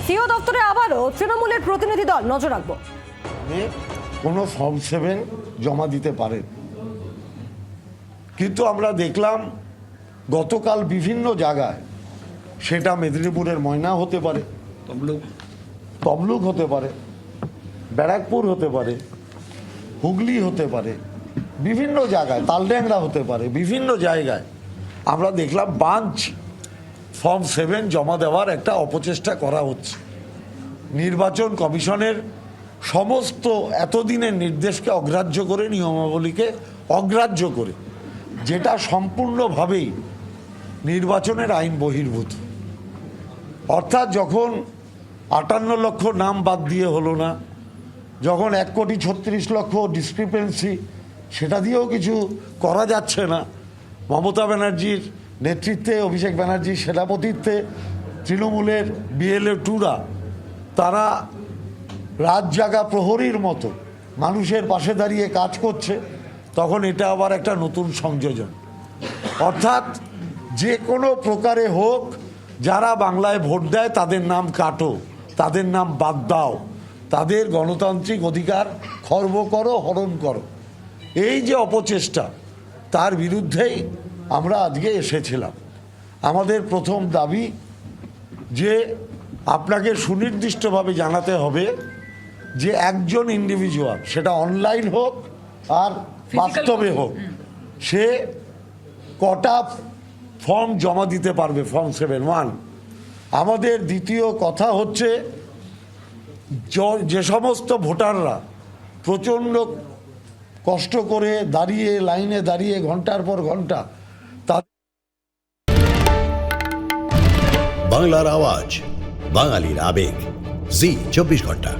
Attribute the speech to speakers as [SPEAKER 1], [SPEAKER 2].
[SPEAKER 1] CO দপ্তরে আবারও তৃণমূলের প্রতিনিধি দল, নজর রাখবো।
[SPEAKER 2] কোনো ফর্ম 7 জমা দিতে পারেন, কিন্তু আমরা দেখলাম গতকাল বিভিন্ন জায়গায়, সেটা মেদিনীপুরের ময়না হতে পারে, তমলুক হতে পারে, ব্যারাকপুর হতে পারে, হুগলি হতে পারে, বিভিন্ন জায়গায় তালড্যাংরা হতে পারে, বিভিন্ন জায়গায় আমরা দেখলাম বাঞ্চ ফর্ম 7 জমা দেওয়ার একটা অপচেষ্টা করা হচ্ছে। নির্বাচন কমিশনের সমস্ত এতদিনের নির্দেশকে অগ্রাহ্য করে, নিয়মাবলীকে অগ্রাহ্য করে, যেটা সম্পূর্ণভাবেই নির্বাচনের আইন বহির্ভূত। অর্থাৎ যখন 58 লক্ষ নাম বাদ দিয়ে হলো না, যখন 1,36,00,000 ডিসক্রিপেন্সি, সেটা দিয়েও কিছু করা যাচ্ছে না, মমতা ব্যানার্জির নেতৃত্বে, অভিষেক ব্যানার্জির সেনাপতিত্বে তৃণমূলের বিএলএ টুরা তারা রাত জাগা প্রহরীর মতো মানুষের পাশে দাঁড়িয়ে কাজ করছে, তখন এটা আবার একটা নতুন সংযোজন। অর্থাৎ যে কোনো প্রকারে হোক, যারা বাংলায় ভোট দেয় তাদের নাম কাটো, তাদের নাম বাদ দাও, তাদের গণতান্ত্রিক অধিকার খর্ব করো, হরণ করো। এই যে অপচেষ্টা, তার বিরুদ্ধেই আমরা আজকে এসেছিলাম। আমাদের প্রথম দাবি যে আপনাকে সুনির্দিষ্টভাবে জানাতে হবে যে একজন ইন্ডিভিজুয়াল, সেটা অনলাইন হোক আর বাস্তবে হোক, সে কটা ফর্ম জমা দিতে পারবে, ফর্ম 7। আমাদের দ্বিতীয় কথা হচ্ছে, যে সমস্ত ভোটাররা প্রচণ্ড কষ্ট করে দাঁড়িয়ে লাইনে দাঁড়িয়ে ঘন্টার পর ঘন্টা,
[SPEAKER 3] বাংলার আওয়াজ, বাঙালির আবেগ, জি 24 ঘন্টা।